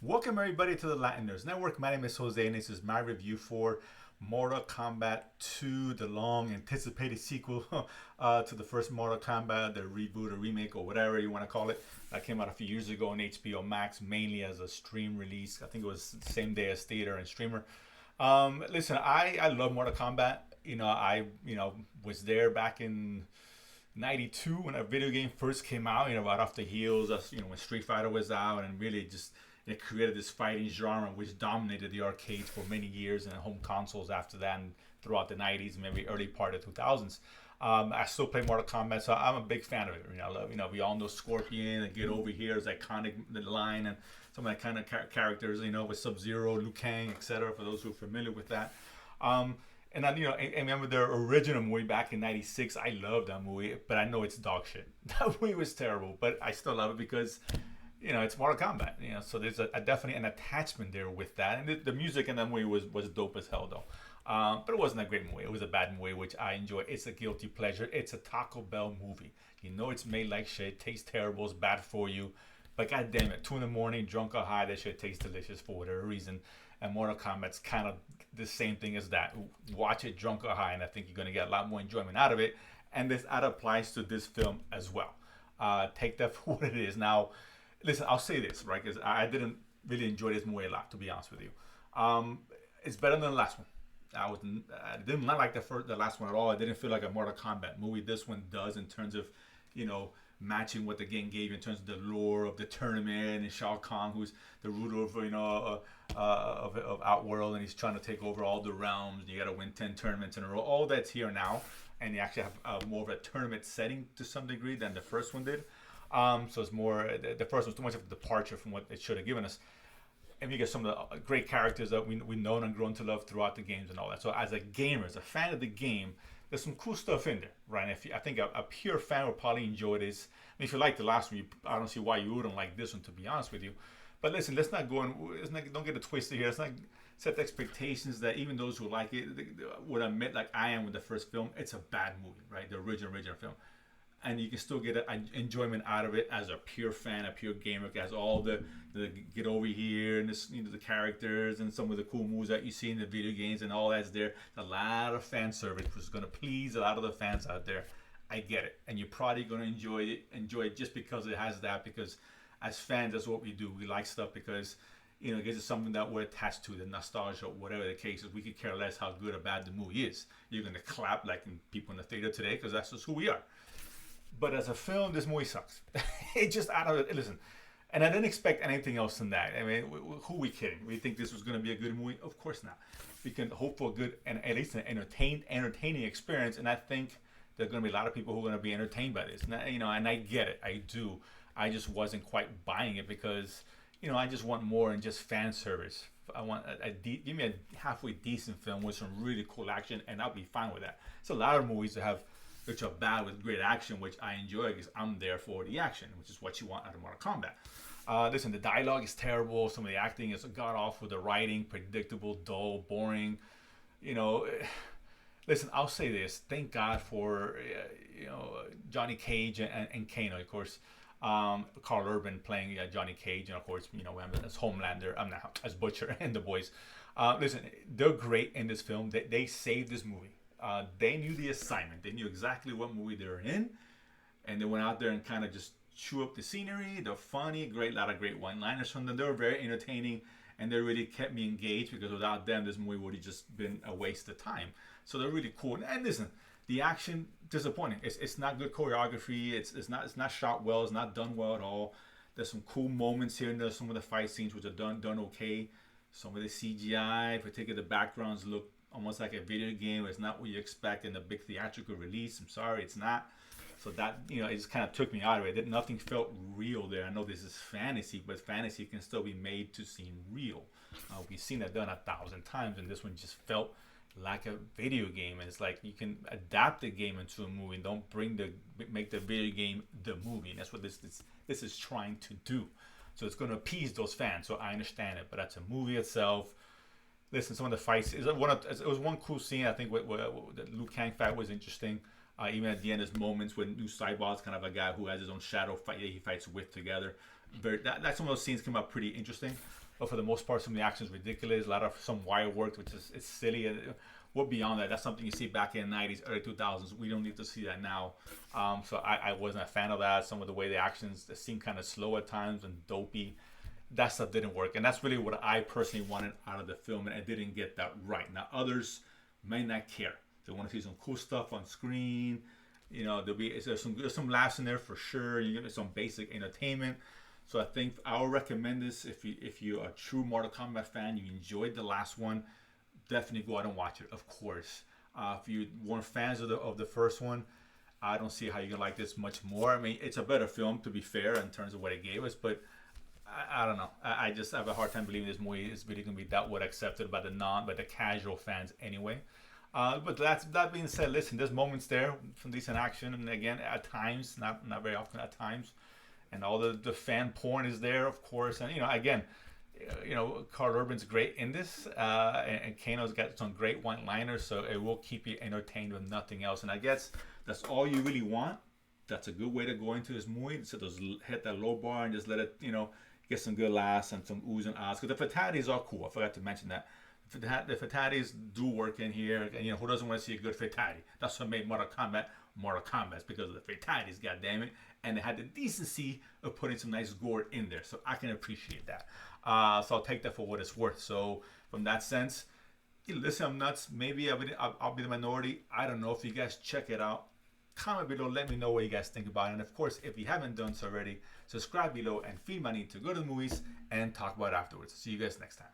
Welcome everybody to the Latin Nerds Network. My name is Jose and this is my review for Mortal Kombat 2, the long anticipated sequel to the first Mortal Kombat, the reboot or remake or whatever you want to call it. That came out a few years ago on HBO Max, mainly as a stream release. I think it was the same day as theater and streamer. Listen, I love Mortal Kombat. I was there back in 92 when a video game first came out, right off the heels of, when Street Fighter was out, and really just it created this fighting genre which dominated the arcades for many years and home consoles after that and throughout the 90s, maybe early part of 2000s. I still play Mortal Kombat, so I'm a big fan of it. I love, we all know Scorpion and Get Over Here is iconic, the line, and some of that kind of characters, with Sub-Zero, Liu Kang, etc. For those who are familiar with that. And then, I remember their original movie back in '96. I love that movie, but I know it's dog shit. That movie was terrible, but I still love it because, it's Mortal Kombat. So there's a definitely an attachment there with that. And the music in that movie was dope as hell, though. But it wasn't a great movie. It was a bad movie, which I enjoy. It's a guilty pleasure. It's a Taco Bell movie. It's made like shit, tastes terrible, it's bad for you. But god damn it, 2 in the morning, drunk or high, that shit tastes delicious for whatever reason. And Mortal Kombat's kind of the same thing as that. Watch it drunk or high, and I think you're going to get a lot more enjoyment out of it. And that applies to this film as well. Take that for what it is. Now, listen, I'll say this, right? Because I didn't really enjoy this movie a lot, to be honest with you. It's better than the last one. I did not like the last one at all. I didn't feel like a Mortal Kombat movie. This one does in terms of, matching what the game gave you in terms of the lore of the tournament and Shao Kahn, who's the ruler of Outworld, and he's trying to take over all the realms. And you got to win 10 tournaments in a row. All that's here now, and you actually have more of a tournament setting to some degree than the first one did. So it's more the first one's too much of a departure from what it should have given us. And you get some of the great characters that we know and grown to love throughout the games and all that. So as a gamer, as a fan of the game, there's some cool stuff in there, right? And I think a pure fan will probably enjoy this. I mean, if you like the last one, I don't see why you wouldn't like this one, to be honest with you. But listen, don't get it twisted here. Let's not set the expectations that even those who like it would admit, like I am with the first film, it's a bad movie, right? The original film. And you can still get an enjoyment out of it as a pure fan, a pure gamer, as all the get over here and the characters and some of the cool moves that you see in the video games and all that's there. A lot of fan service, which is going to please a lot of the fans out there. I get it, and you're probably going to enjoy it just because it has that. Because as fans, that's what we do. We like stuff because it gives us something that we're attached to, the nostalgia, or whatever the case is. We could care less how good or bad the movie is. You're going to clap like people in the theater today because that's just who we are. But as a film, this movie sucks. It just listen, and I didn't expect anything else than that. I mean, who are we kidding? We think this was going to be a good movie? Of course not. We can hope for a good and at least an entertaining experience, and I think there's going to be a lot of people who are going to be entertained by this. And I get it. I do. I just wasn't quite buying it because I just want more than just fan service. I want give me a halfway decent film with some really cool action, and I'll be fine with that. It's a lot of movies that have which are bad with great action, which I enjoy because I'm there for the action, which is what you want out of Mortal Kombat. Listen, the dialogue is terrible. Some of the acting is god awful. The writing, predictable, dull, boring. Listen, I'll say this. Thank God for Johnny Cage and Kano, of course. Carl Urban playing Johnny Cage, and of course, as Homelander, I'm not as Butcher and the boys. Listen, they're great in this film. They saved this movie. They knew the assignment. They knew exactly what movie they were in, and they went out there and kind of just chew up the scenery. They're funny, lot of great one-liners from them. They were very entertaining, and they really kept me engaged because without them, this movie would have just been a waste of time. So they're really cool. And listen, the action disappointing. It's not good choreography. It's not shot well. It's not done well at all. There's some cool moments here and there. Some of the fight scenes which are done okay. Some of the CGI, particularly the backgrounds, look almost like a video game. It's not what you expect in a big theatrical release. I'm sorry, it's not. So that, it just kind of took me out of it. Nothing felt real there. I know this is fantasy, but fantasy can still be made to seem real. We've seen that done 1,000 times, and this one just felt like a video game. And it's like you can adapt the game into a movie and don't make the video game the movie. And that's what this is trying to do. So it's going to appease those fans. So I understand it, but that's a movie itself. Listen, some of the fights, it was one cool scene. I think what the Liu Kang fight was interesting. Even at the end, there's moments when new Cybot's kind of a guy who has his own shadow fight that he fights with together. That some of those scenes came out pretty interesting, but for the most part, some of the action is ridiculous. A lot of some wire work, which is it's silly. What beyond that? That's something you see back in the 90s, early 2000s. We don't need to see that now. So I wasn't a fan of that. Some of the way the actions seem kind of slow at times and dopey. That stuff didn't work, and that's really what I personally wanted out of the film, and I didn't get that right. Now others may not care. They want to see some cool stuff on screen. You know, there's some laughs in there for sure. You get some basic entertainment. So I think I would recommend this if you're a true Mortal Kombat fan, you enjoyed the last one, definitely go out and watch it. Of course, if you weren't fans of the first one, I don't see how you can like this much more. I mean, it's a better film, to be fair, in terms of what it gave us, but I don't know. I just have a hard time believing this movie is really going to be that well accepted by the casual fans anyway. But that being said, listen, there's moments there, some decent action, and again, at times, not very often, at times, and all the fan porn is there, of course, and again, Carl Urban's great in this, and Kano's got some great one-liners, so it will keep you entertained with nothing else, and I guess that's all you really want. That's a good way to go into this movie. So just hit that low bar and just let it, get some good laughs and some oohs and ahs. Because the fatalities are cool. I forgot to mention that. The fatalities do work in here. And, who doesn't want to see a good fatality? That's what made Mortal Kombat. It's because of the fatalities, goddammit. And they had the decency of putting some nice gore in there. So I can appreciate that. So I'll take that for what it's worth. So from that sense, listen, I'm nuts. Maybe I'll be the minority. I don't know. If you guys check it out, comment below, let me know what you guys think about it. And of course, if you haven't done so already, subscribe below and feed my need to go to the movies and talk about it afterwards. See you guys next time.